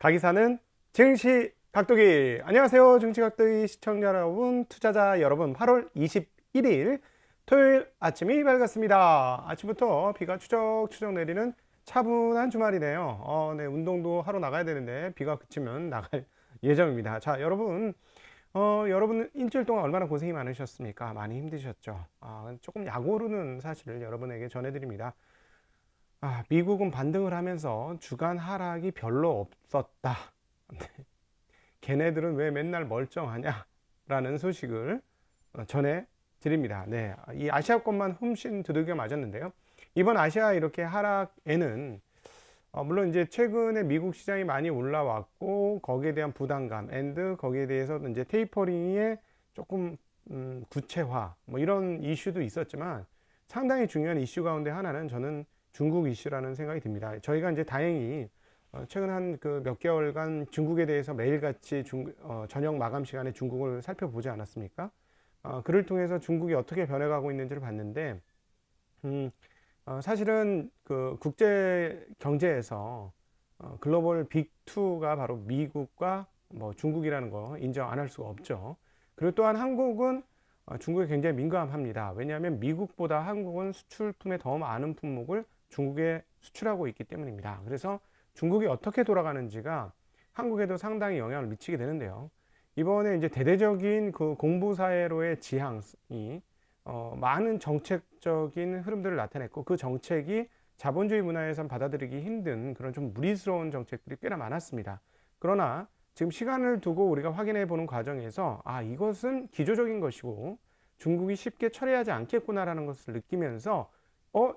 각이사는 증시 각도기. 안녕하세요 증시 각도기 시청자 여러분, 투자자 여러분. 8월 21일 토요일 아침이 밝았습니다. 아침부터 비가 추적추적 내리는 차분한 주말이네요. 네, 운동도 하러 나가야 되는데 비가 그치면 나갈 예정입니다. 자, 여러분 일주일 동안 얼마나 고생이 많으셨습니까? 많이 힘드셨죠? 조금 약오르는 사실을 여러분에게 전해드립니다. 미국은 반등을 하면서 주간 하락이 별로 없었다. 걔네들은 왜 맨날 멀쩡하냐? 라는 소식을 전해드립니다. 네, 이 아시아권만 흠씬 두들겨 맞았는데요. 이번 아시아 이렇게 하락에는 물론 이제 최근에 미국 시장이 많이 올라왔고 거기에 대한 부담감 거기에 대해서 이제 테이퍼링의 조금 구체화 뭐 이런 이슈도 있었지만, 상당히 중요한 이슈 가운데 하나는 저는 중국 이슈라는 생각이 듭니다. 저희가 이제 다행히 최근 한 그 몇 개월간 중국에 대해서 매일같이 저녁 마감 시간에 중국을 살펴보지 않았습니까? 그를 통해서 중국이 어떻게 변해가고 있는지를 봤는데, 사실은 그 국제 경제에서 글로벌 빅2가 바로 미국과 뭐 중국이라는 거 인정 안 할 수가 없죠. 그리고 또한 한국은 중국에 굉장히 민감합니다. 왜냐하면 미국보다 한국은 수출품의 더 많은 품목을 중국에 수출하고 있기 때문입니다. 그래서 중국이 어떻게 돌아가는지가 한국에도 상당히 영향을 미치게 되는데요. 이번에 이제 대대적인 그 공부사회로의 지향이 많은 정책적인 흐름들을 나타냈고, 그 정책이 자본주의 문화에선 받아들이기 힘든 그런 좀 무리스러운 정책들이 꽤나 많았습니다. 그러나 지금 시간을 두고 우리가 확인해 보는 과정에서 이것은 기조적인 것이고 중국이 쉽게 철회하지 않겠구나라는 것을 느끼면서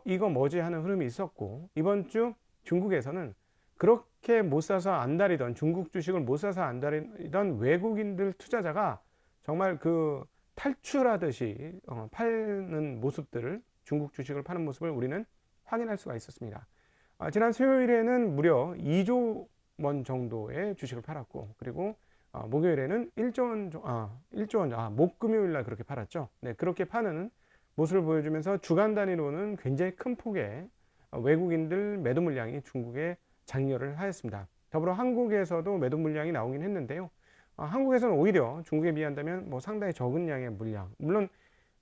이거 뭐지 하는 흐름이 있었고, 이번 주 중국에서는 그렇게 못 사서 안달이던, 중국 주식을 못 사서 안달이던 외국인들 투자자가 정말 그 탈출하듯이 파는 모습들을, 중국 주식을 파는 모습을 우리는 확인할 수가 있었습니다. 지난 수요일에는 무려 2조 원 정도의 주식을 팔았고, 그리고 목요일에는 1조 원, 목금요일 날 그렇게 팔았죠. 네, 그렇게 파는 모습을 보여주면서 주간 단위로는 굉장히 큰 폭의 외국인들 매도 물량이 중국에 장려를 하였습니다. 더불어 한국에서도 매도 물량이 나오긴 했는데요. 한국에서는 오히려 중국에 비한다면 뭐 상당히 적은 양의 물량, 물론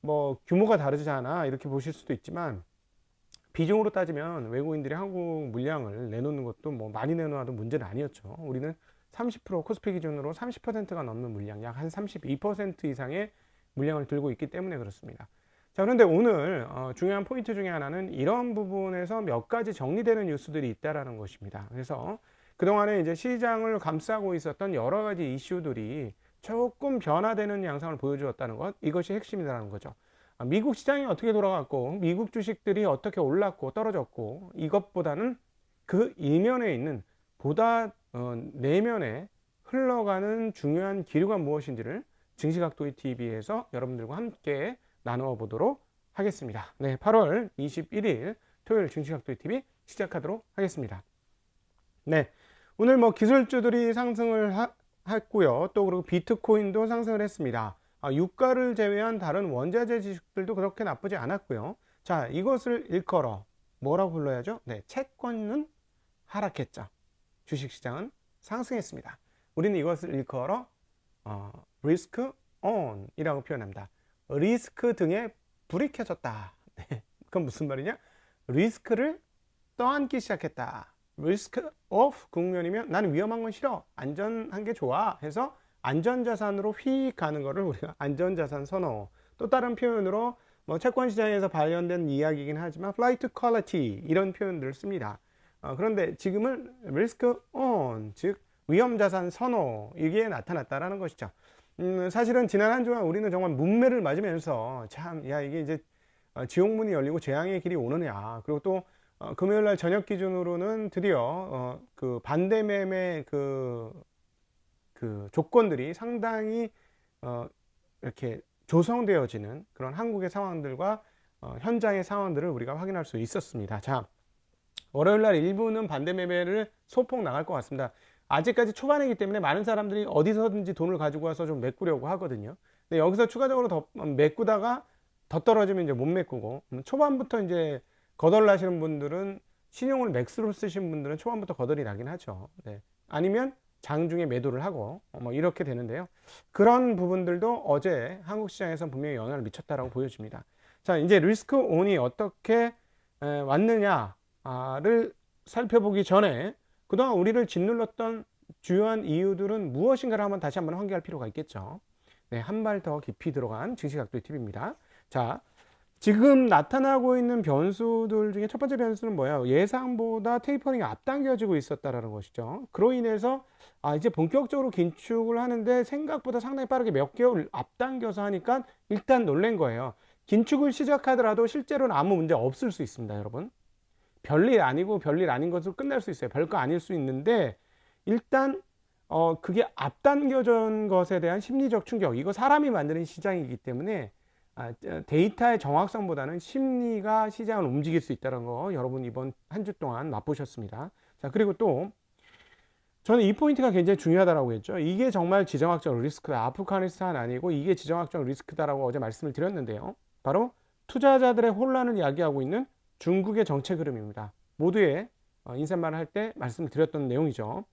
뭐 규모가 다르잖아 이렇게 보실 수도 있지만, 비중으로 따지면 외국인들이 한국 물량을 내놓는 것도 뭐 많이 내놓아도 문제는 아니었죠. 우리는 30% 코스피 기준으로 30%가 넘는 물량, 약 한 32% 이상의 물량을 들고 있기 때문에 그렇습니다. 자, 그런데 오늘 중요한 포인트 중에 하나는 이런 부분에서 몇 가지 정리되는 뉴스들이 있다라는 것입니다. 그래서 그동안에 이제 시장을 감싸고 있었던 여러 가지 이슈들이 조금 변화되는 양상을 보여주었다는 것, 이것이 핵심이라는 거죠. 미국 시장이 어떻게 돌아갔고 미국 주식들이 어떻게 올랐고 떨어졌고, 이것보다는 그 이면에 있는 보다 내면에 흘러가는 중요한 기류가 무엇인지를 증시각도기 TV에서 여러분들과 함께 나누어 보도록 하겠습니다. 네, 8월 21일 토요일 증시각도기 TV 시작하도록 하겠습니다. 네, 오늘 뭐 기술주들이 상승을 했고요. 또 그리고 비트코인도 상승을 했습니다. 유가를 제외한 다른 원자재 지식들도 그렇게 나쁘지 않았고요. 자, 이것을 일컬어 뭐라고 불러야죠? 네, 채권은 하락했죠. 주식시장은 상승했습니다. 우리는 이것을 일컬어 리스크 온 이라고 표현합니다. 리스크 등에 불이 켜졌다. 네, 그건 무슨 말이냐? 리스크를 떠안기 시작했다. 리스크 오프 국면이면 나는 위험한 건 싫어, 안전한 게 좋아 해서 안전자산으로 휙 가는 거를 우리가 안전자산 선호, 또 다른 표현으로 뭐 채권 시장에서 발견된 이야기이긴 하지만 flight to quality 이런 표현들을 씁니다. 그런데 지금은 risk on, 즉 위험자산 선호, 이게 나타났다라는 것이죠. 사실은 지난 한 주간 우리는 정말 문매를 맞으면서 참, 이게 이제 지옥문이 열리고 재앙의 길이 오느냐, 그리고 또 금요일 날 저녁 기준으로는 드디어 그 반대매매 그 조건들이 상당히 이렇게 조성되어지는 그런 한국의 상황들과 현장의 상황들을 우리가 확인할 수 있었습니다. 자, 월요일 날 일부는 반대매매를 소폭 나갈 것 같습니다. 아직까지 초반이기 때문에 많은 사람들이 어디서든지 돈을 가지고 와서 좀 메꾸려고 하거든요. 근데 여기서 추가적으로 더 메꾸다가 더 떨어지면 이제 못 메꾸고, 초반부터 이제 거덜 나시는 분들은, 신용을 맥스로 쓰신 분들은 초반부터 거덜이 나긴 하죠. 네. 아니면 장중에 매도를 하고 뭐 이렇게 되는데요. 그런 부분들도 어제 한국 시장에서 분명히 영향을 미쳤다라고 보여집니다. 자, 이제 리스크 온이 어떻게 왔느냐를 살펴보기 전에 그동안 우리를 짓눌렀던 주요한 이유들은 무엇인가를 한번 다시 한번 환기할 필요가 있겠죠. 네, 한 발 더 깊이 들어간 증시각도의 팁입니다. 자, 지금 나타나고 있는 변수들 중에 첫 번째 변수는 뭐예요? 예상보다 테이퍼링이 앞당겨지고 있었다라는 것이죠. 그로 인해서 이제 본격적으로 긴축을 하는데 생각보다 상당히 빠르게 몇 개월 앞당겨서 하니까 일단 놀란 거예요. 긴축을 시작하더라도 실제로는 아무 문제 없을 수 있습니다, 여러분. 별일 아니고 별일 아닌 것으로 끝날 수 있어요. 별거 아닐 수 있는데 일단 그게 앞당겨진 것에 대한 심리적 충격, 이거 사람이 만드는 시장이기 때문에 데이터의 정확성보다는 심리가 시장을 움직일 수 있다는 거 여러분 이번 한 주 동안 맛보셨습니다. 자, 그리고 또 저는 이 포인트가 굉장히 중요하다고 했죠. 이게 정말 지정학적 리스크다. 아프가니스탄 아니고 이게 지정학적 리스크다라고 어제 말씀을 드렸는데요. 바로 투자자들의 혼란을 야기하고 있는 중국의 정책 흐름입니다. 모두의 인사말을 할 때 말씀드렸던 내용이죠.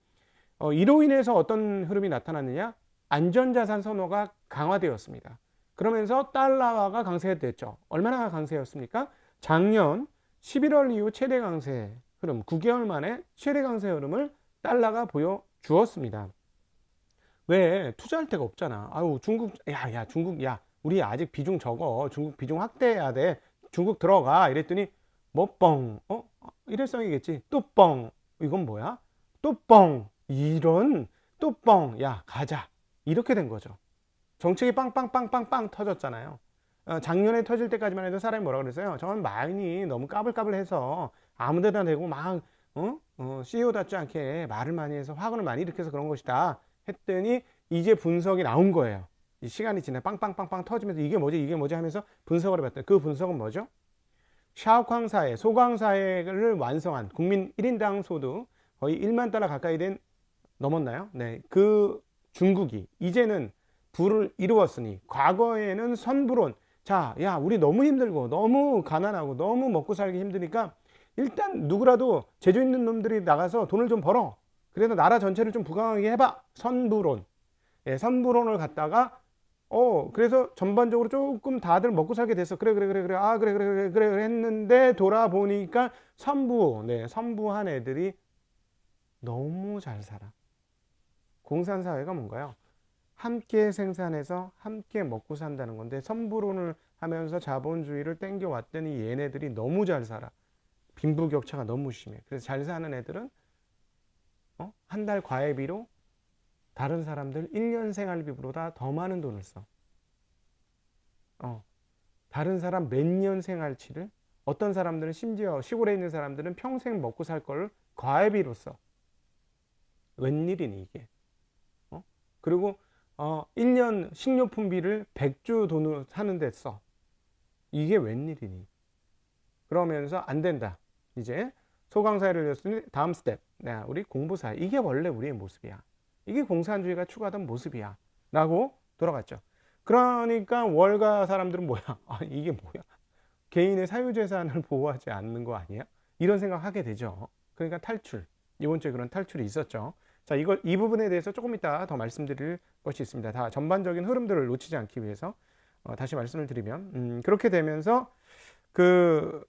이로 인해서 어떤 흐름이 나타났느냐? 안전자산 선호가 강화되었습니다. 그러면서 달러화가 강세됐죠. 얼마나 강세였습니까? 작년 11월 이후 최대 강세 흐름, 9개월 만에 최대 강세 흐름을 달러가 보여주었습니다. 왜? 투자할 데가 없잖아. 아유, 중국, 중국, 우리 아직 비중 적어. 중국 비중 확대해야 돼. 중국 들어가. 이랬더니, 뭐, 뻥. 일회성이겠지. 또 뻥. 이건 뭐야? 또 뻥. 또 뻥. 야, 가자. 이렇게 된 거죠. 정책이 빵빵빵빵빵 터졌잖아요. 작년에 터질 때까지만 해도 사람이 뭐라 그랬어요? 저는 마인이 너무 까불까불해서 아무데나 대고 막 CEO답지 않게 말을 많이 해서 화근을 많이 일으켜서 그런 것이다 했더니 이제 분석이 나온 거예요. 이 시간이 지나 빵빵빵빵 터지면서 이게 뭐지 하면서 분석을 해봤더니 그 분석은 뭐죠? 샤오광사회, 소광사회를 완성한 국민 1인당 소득 거의 1만 달러 가까이 넘었나요? 네, 그 중국이 이제는 부를 이루었으니 과거에는 선불원, 자, 야, 우리 너무 힘들고 너무 가난하고 너무 먹고 살기 힘드니까 일단 누구라도 재주 있는 놈들이 나가서 돈을 좀 벌어. 그래서 나라 전체를 좀 부강하게 해봐. 선불원. 예, 선불원을 갖다가 그래서 전반적으로 조금 다들 먹고 살게 됐어. 그래. 그래 했는데 돌아보니까 선부한 애들이 너무 잘 살아. 공산사회가 뭔가요? 함께 생산해서 함께 먹고 산다는 건데 선불원을 하면서 자본주의를 땡겨왔더니 얘네들이 너무 잘 살아. 빈부격차가 너무 심해. 그래서 잘 사는 애들은 한 달 과외비로 다른 사람들 1년 생활비보다 더 많은 돈을 써. 다른 사람 몇 년 생활치를, 어떤 사람들은 심지어 시골에 있는 사람들은 평생 먹고 살 걸 과외비로 써. 웬일이니 이게? 그리고 1년 식료품비를 100주 돈을 사는데 써. 이게 웬일이니? 그러면서 안 된다. 이제 소강사회를 열었으니 다음 스텝. 우리 공부사회. 이게 원래 우리의 모습이야. 이게 공산주의가 추구하던 모습이야. 라고 돌아갔죠. 그러니까 월가 사람들은 뭐야? 이게 뭐야? 개인의 사유재산을 보호하지 않는 거 아니야? 이런 생각하게 되죠. 그러니까 탈출. 이번 주에 그런 탈출이 있었죠. 자, 이 부분에 대해서 조금 이따 더 말씀드릴 것이 있습니다. 다 전반적인 흐름들을 놓치지 않기 위해서 다시 말씀을 드리면 그렇게 되면서 그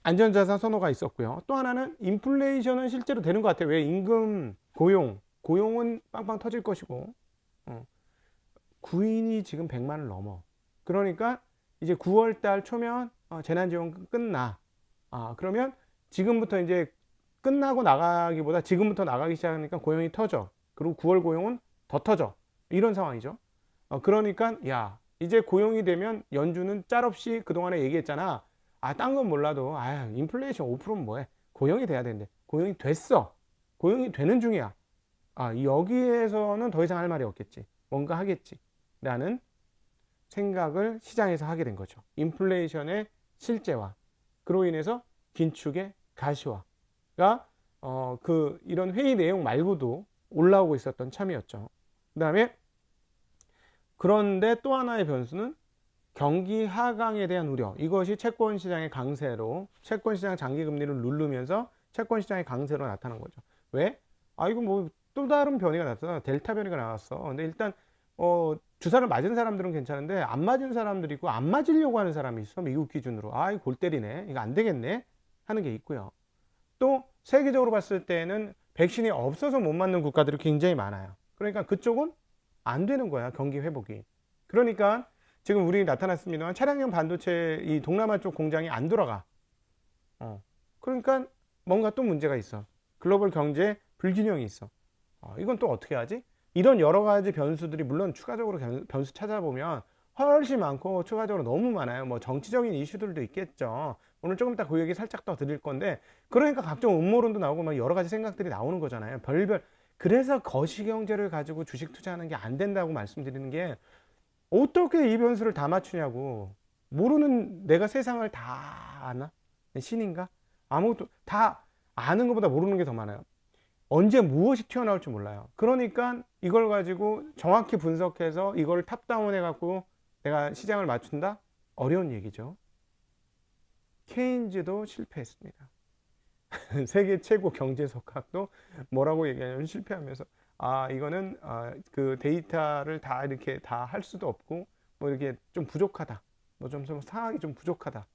안전자산 선호가 있었고요. 또 하나는 인플레이션은 실제로 되는 것 같아요. 왜? 임금, 고용은 빵빵 터질 것이고 구인이 지금 100만을 넘어. 그러니까 이제 9월 달 초면 재난지원금 끝나. 그러면 지금부터 이제 끝나고 나가기보다 지금부터 나가기 시작하니까 고용이 터져. 그리고 9월 고용은 더 터져. 이런 상황이죠. 그러니까 이제 고용이 되면 연준은 짤없이 그동안에 얘기했잖아. 딴 건 몰라도 인플레이션 5%는 뭐해. 고용이 돼야 되는데. 고용이 됐어. 고용이 되는 중이야. 여기에서는 더 이상 할 말이 없겠지. 뭔가 하겠지. 라는 생각을 시장에서 하게 된 거죠. 인플레이션의 실제화. 그로 인해서 긴축의 가시화. 이런 회의 내용 말고도 올라오고 있었던 참이었죠. 그 다음에 그런데 또 하나의 변수는 경기 하강에 대한 우려. 이것이 채권 시장의 강세로 채권 시장 장기 금리를 누르면서 채권 시장의 강세로 나타난 거죠. 왜? 아, 이거 뭐 또 다른 변이가 나타나 델타 변이가 나왔어. 근데 일단 주사를 맞은 사람들은 괜찮은데 안 맞은 사람들이 있고 안 맞으려고 하는 사람이 있어. 미국 기준으로. 아, 이거 골 때리네. 이거 안 되겠네. 하는 게 있고요. 또 세계적으로 봤을 때는 백신이 없어서 못 맞는 국가들이 굉장히 많아요. 그러니까 그쪽은 안 되는 거야, 경기 회복이. 그러니까 지금 우리 나타났습니다만 차량용 반도체 이 동남아 쪽 공장이 안 돌아가. 그러니까 뭔가 또 문제가 있어. 글로벌 경제 불균형이 있어. 이건 또 어떻게 하지? 이런 여러 가지 변수들이 물론 추가적으로 변수 찾아보면 훨씬 많고 추가적으로 너무 많아요. 뭐 정치적인 이슈들도 있겠죠. 오늘 조금 이따 그 얘기 살짝 더 드릴 건데, 그러니까 각종 음모론도 나오고 막 여러 가지 생각들이 나오는 거잖아요. 별별. 그래서 거시경제를 가지고 주식 투자하는 게 안 된다고 말씀드리는 게, 어떻게 이 변수를 다 맞추냐고. 모르는 내가 세상을 다 아나? 신인가? 아무것도 다 아는 것보다 모르는 게 더 많아요. 언제 무엇이 튀어나올지 몰라요. 그러니까 이걸 가지고 정확히 분석해서 이걸 탑다운 해갖고 내가 시장을 맞춘다? 어려운 얘기죠. 케인즈도 실패했습니다. 세계 최고 경제석학도 뭐라고 얘기하냐면 실패하면서, 이거는 그 데이터를 다 이렇게 다 할 수도 없고 뭐 이렇게 좀 부족하다. 뭐 좀 상황이 좀 부족하다.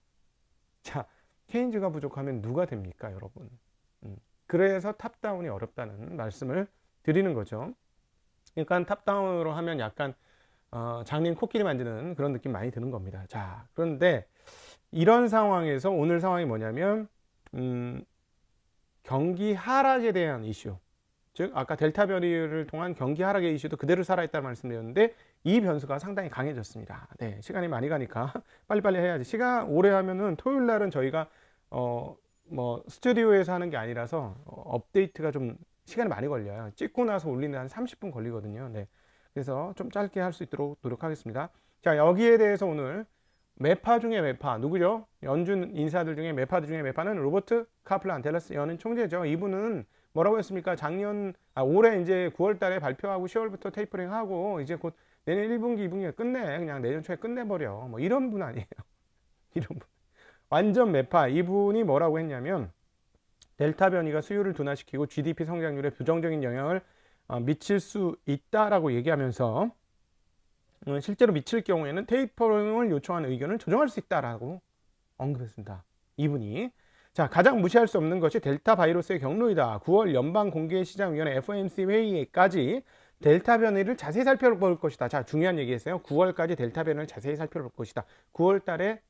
자, 케인즈가 부족하면 누가 됩니까, 여러분? 그래서 탑다운이 어렵다는 말씀을 드리는 거죠. 그러니까 탑다운으로 하면 약간 장님 코끼리 만지는 그런 느낌 많이 드는 겁니다. 자, 그런데 이런 상황에서 오늘 상황이 뭐냐면 경기 하락에 대한 이슈, 즉 아까 델타 변이를 통한 경기 하락의 이슈도 그대로 살아있다는 말씀드렸는데, 이 변수가 상당히 강해졌습니다. 네, 시간이 많이 가니까 빨리빨리 해야지. 시간 오래 하면은 토요일 날은 저희가 뭐 스튜디오에서 하는 게 아니라서 업데이트가 좀 시간이 많이 걸려요. 찍고 나서 올리는 한 30분 걸리거든요. 네, 그래서 좀 짧게 할 수 있도록 노력하겠습니다. 자, 여기에 대해서 오늘 매파 중에 매파 누구죠? 연준 인사들 중에 매파들 중에 매파는 로버트 카플란 댈러스 연은 총재죠. 이분은 뭐라고 했습니까? 올해 이제 9월 달에 발표하고 10월부터 테이퍼링 하고 이제 곧 내년 1분기, 2분기에 끝내. 그냥 내년 초에 끝내버려. 뭐 이런 분 아니에요. 이런 분. 완전 매파. 이분이 뭐라고 했냐면, 델타 변이가 수요를 둔화시키고 GDP 성장률에 부정적인 영향을 미칠 수 있다라고 얘기하면서, 실제로 미칠 경우에는 테이퍼링을 요청하는 의견을 조정할 수 있다라고 언급했습니다. 이분이. 자, 가장 무시할 수 없는 것이 델타 바이러스의 경로이다. 9월 연방공개시장위원회 FOMC 회의에까지 델타 변이를 자세히 살펴볼 것이다. 자, 중요한 얘기했어요. 9월까지 델타 변이를 자세히 살펴볼 것이다. 9월 달에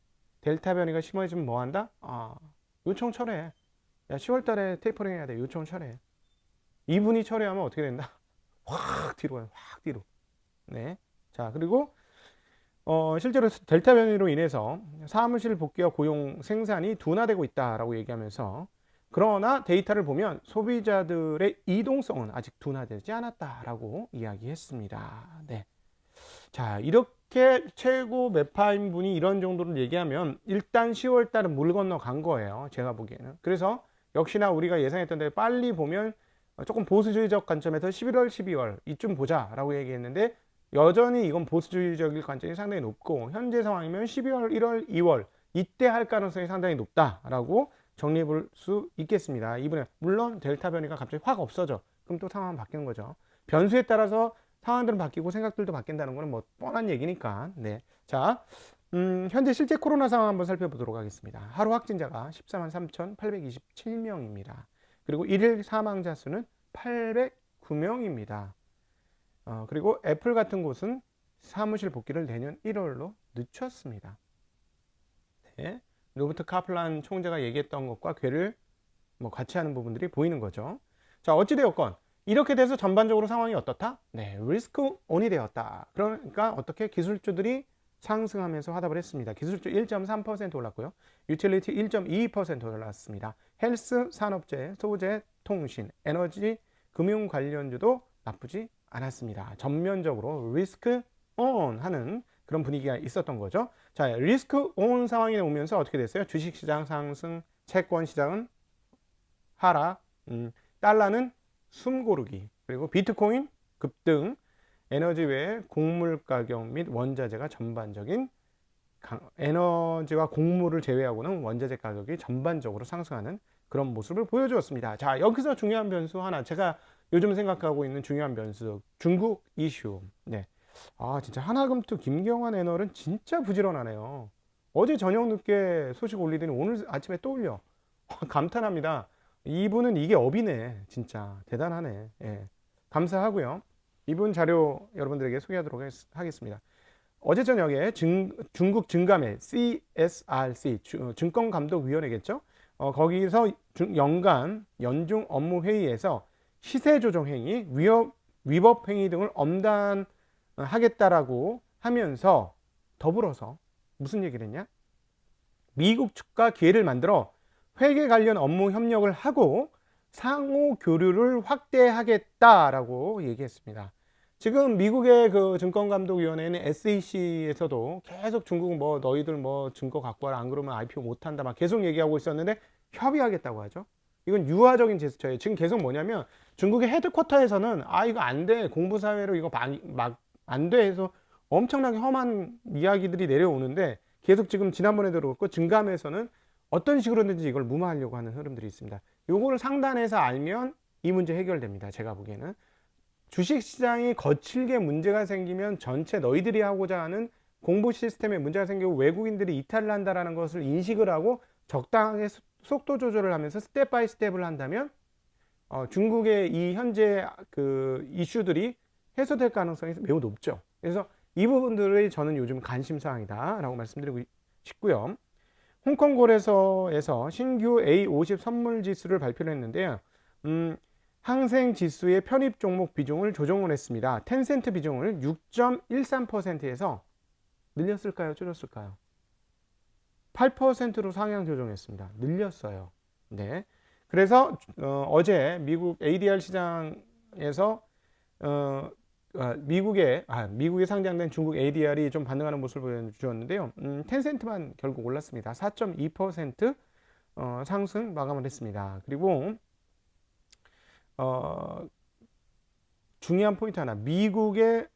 델타 변이가 심해지면 뭐 한다? 요청 철회. 야, 10월 달에 테이퍼링 해야 돼. 요청 철회. 이분이 철회하면 어떻게 된다? 확 뒤로 가요. 확 뒤로. 네. 자, 그리고 실제로 델타 변이로 인해서 사무실 복귀와 고용 생산이 둔화되고 있다라고 얘기하면서, 그러나 데이터를 보면 소비자들의 이동성은 아직 둔화되지 않았다라고 이야기했습니다. 네. 자, 이렇게 최고 매파인 분이 이런 정도를 얘기하면 일단 10월 달은 물 건너간 거예요. 제가 보기에는. 그래서 역시나 우리가 예상했던 대로 빨리 보면 조금 보수주의적 관점에서 11월, 12월 이쯤 보자라고 얘기했는데, 여전히 이건 보수주의적인 관점이 상당히 높고, 현재 상황이면 12월, 1월, 2월 이때 할 가능성이 상당히 높다라고 정리해 볼 수 있겠습니다. 이번에 물론 델타 변이가 갑자기 확 없어져. 그럼 또 상황은 바뀌는 거죠. 변수에 따라서 상황들은 바뀌고 생각들도 바뀐다는 거는 뭐 뻔한 얘기니까. 네. 자, 현재 실제 코로나 상황 한번 살펴보도록 하겠습니다. 하루 확진자가 14만 3,827명입니다. 그리고 일일 사망자 수는 809명입니다. 그리고 애플 같은 곳은 사무실 복귀를 내년 1월로 늦췄습니다. 네. 로버트 카플란 총재가 얘기했던 것과 궤를 뭐 같이 하는 부분들이 보이는 거죠. 자, 어찌되었건 이렇게 돼서 전반적으로 상황이 어떻다? 네, 리스크 온이 되었다. 그러니까 어떻게 기술주들이 상승하면서 화답을 했습니다. 기술주 1.3% 올랐고요. 유틸리티 1.22% 올랐습니다. 헬스, 산업재, 소재, 통신, 에너지, 금융 관련주도 나쁘지 않았습니다. 전면적으로 리스크 온 하는 그런 분위기가 있었던 거죠. 자, 리스크 온 상황이 오면서 어떻게 됐어요? 주식시장 상승, 채권시장은 하락, 달러는 숨고르기, 그리고 비트코인 급등, 에너지 외에 곡물 가격 및 원자재가 전반적인 에너지와 곡물을 제외하고는 원자재 가격이 전반적으로 상승하는 그런 모습을 보여주었습니다. 자, 여기서 중요한 변수 하나, 제가 요즘 생각하고 있는 중요한 변수, 중국 이슈. 네. 아, 진짜 하나금투 김경환 애널은 진짜 부지런하네요. 어제 저녁 늦게 소식 올리더니 오늘 아침에 또 올려. 감탄합니다. 이분은 이게 업이네. 진짜 대단하네. 예. 감사하고요. 이분 자료 여러분들에게 소개하도록 하겠습니다. 어제 저녁에 중국 증감회 CSRC 증권감독위원회겠죠. 거기서 연간 연중 업무 회의에서 시세 조정 행위, 위법 행위 등을 엄단하겠다라고 하면서 더불어서 무슨 얘기를 했냐? 미국 측과 기회를 만들어 회계 관련 업무 협력을 하고 상호 교류를 확대하겠다라고 얘기했습니다. 지금 미국의 그 증권감독위원회는 SEC에서도 계속 중국은 뭐 너희들 뭐 증거 갖고 와라 안 그러면 IPO 못 한다 막 계속 얘기하고 있었는데 협의하겠다고 하죠. 이건 유화적인 제스처예요. 지금 계속 뭐냐면 중국의 헤드쿼터에서는 아 이거 안 돼. 공부사회로 이거 막 안 돼 해서 엄청나게 험한 이야기들이 내려오는데 계속 지금 지난번에 들어왔고 증감에서는 어떤 식으로든지 이걸 무마하려고 하는 흐름들이 있습니다. 요거를 상단에서 알면 이 문제 해결됩니다. 제가 보기에는. 주식시장이 거칠게 문제가 생기면 전체 너희들이 하고자 하는 공부 시스템에 문제가 생기고 외국인들이 이탈을 한다는 것을 인식을 하고 적당하게 속도 조절을 하면서 스텝 바이 스텝을 한다면 중국의 이 현재 그 이슈들이 해소될 가능성이 매우 높죠. 그래서 이 부분들이 저는 요즘 관심사항이다 라고 말씀드리고 싶고요. 홍콩 거래소에서 신규 A50 선물 지수를 발표를 했는데요. 항생 지수의 편입 종목 비중을 조정을 했습니다. 텐센트 비중을 6.13%에서 늘렸을까요? 줄였을까요? 8%로 상향 조정했습니다. 늘렸어요. 네. 그래서 어제 미국 ADR 시장에서 미국에 상장된 중국 ADR이 좀 반등하는 모습을 보여주었는데요. 텐센트만 결국 올랐습니다. 4.2% 상승 마감을 했습니다. 그리고 중요한 포인트 하나, 미국의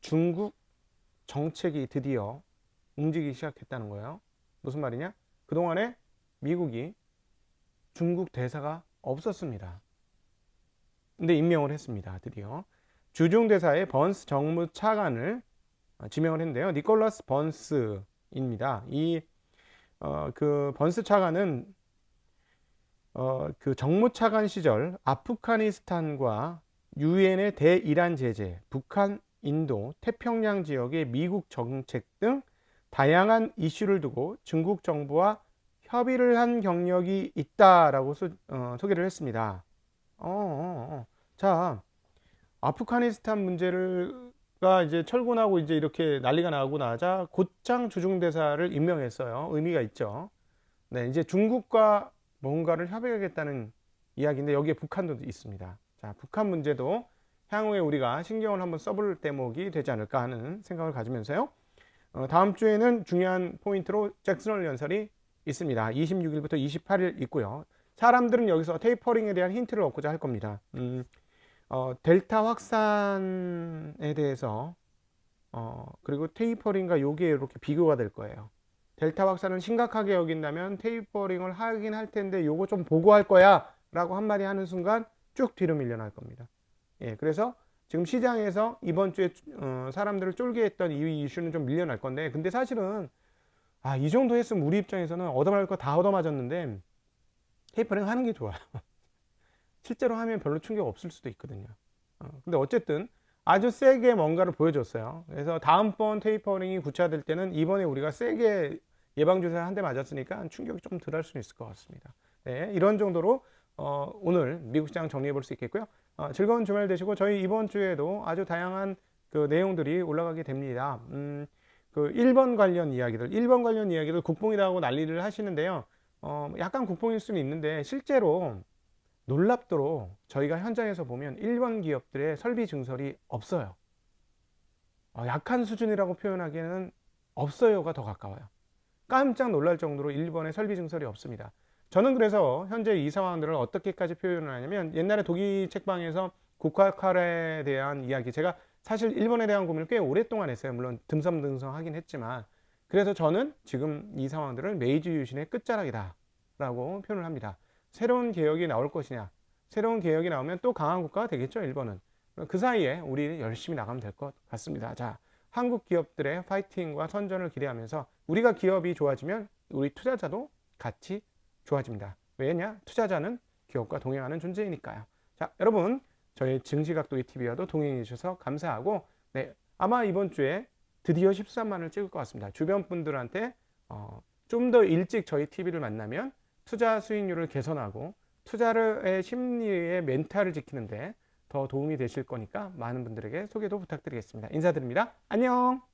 중국 정책이 드디어 움직이기 시작했다는 거예요. 무슨 말이냐? 그동안에 미국이 중국 대사가 없었습니다. 근데 임명을 했습니다. 드디어 주중 대사의 번스 정무차관을 지명을 했는데요. 니콜라스 번스입니다. 그 번스 차관은 그 정무차관 시절 아프가니스탄과 유엔의 대이란 제재, 북한, 인도, 태평양 지역의 미국 정책 등 다양한 이슈를 두고 중국 정부와 협의를 한 경력이 있다라고 소개를 했습니다. 자, 아프가니스탄 문제가 이제 철군하고 이제 이렇게 난리가 나고 나자 곧장 주중대사를 임명했어요. 의미가 있죠. 네, 이제 중국과 뭔가를 협의하겠다는 이야기인데 여기에 북한도 있습니다. 자, 북한 문제도 향후에 우리가 신경을 한번 써볼 대목이 되지 않을까 하는 생각을 가지면서요. 다음 주에는 중요한 포인트로 잭슨홀 연설이 있습니다. 26일부터 28일 있고요. 사람들은 여기서 테이퍼링에 대한 힌트를 얻고자 할 겁니다. 델타 확산에 대해서 그리고 테이퍼링과 요게 이렇게 비교가 될 거예요. 델타 확산을 심각하게 여긴다면 테이퍼링을 하긴 할 텐데 요거 좀 보고할 거야 라고 한마디 하는 순간 쭉 뒤로 밀려날 겁니다. 예, 그래서 지금 시장에서 이번 주에 사람들을 쫄게 했던 이 이슈는 좀 밀려날 건데 근데 사실은 이 정도 했으면 우리 입장에서는 얻어맞을 거 다 얻어맞았는데 테이퍼링 하는 게 좋아요. 실제로 하면 별로 충격 없을 수도 있거든요. 근데 어쨌든 아주 세게 뭔가를 보여줬어요. 그래서 다음번 테이퍼링이 구체화될 때는 이번에 우리가 세게 예방주사를 한 대 맞았으니까 충격이 좀 덜 할 수 있을 것 같습니다. 네, 이런 정도로 오늘 미국 시장 정리해 볼 수 있겠고요. 즐거운 주말 되시고 저희 이번 주에도 아주 다양한 그 내용들이 올라가게 됩니다. 그 1번 관련 이야기들 국뽕이다 하고 난리를 하시는데요. 약간 국뽕일 수는 있는데 실제로 놀랍도록 저희가 현장에서 보면 1번 기업들의 설비 증설이 없어요. 약한 수준이라고 표현하기에는 없어요가 더 가까워요. 깜짝 놀랄 정도로 1번의 설비 증설이 없습니다. 저는 그래서 현재 이 상황들을 어떻게까지 표현을 하냐면 옛날에 독일 책방에서 국화칼에 대한 이야기 제가 사실 일본에 대한 고민을 꽤 오랫동안 했어요. 물론 듬성듬성하긴 했지만 그래서 저는 지금 이 상황들을 메이지 유신의 끝자락이다 라고 표현을 합니다. 새로운 개혁이 나올 것이냐 새로운 개혁이 나오면 또 강한 국가가 되겠죠, 일본은. 그 사이에 우리 열심히 나가면 될 것 같습니다. 자, 한국 기업들의 파이팅과 선전을 기대하면서 우리가 기업이 좋아지면 우리 투자자도 같이 좋아집니다. 왜냐? 투자자는 기업과 동행하는 존재이니까요. 자, 여러분, 저희 증시각도기 TV와도 동행해 주셔서 감사하고, 네, 아마 이번 주에 드디어 13만을 찍을 것 같습니다. 주변 분들한테 좀 더 일찍 저희 TV를 만나면 투자 수익률을 개선하고 투자의 심리의 멘탈을 지키는데 더 도움이 되실 거니까 많은 분들에게 소개도 부탁드리겠습니다. 인사드립니다. 안녕!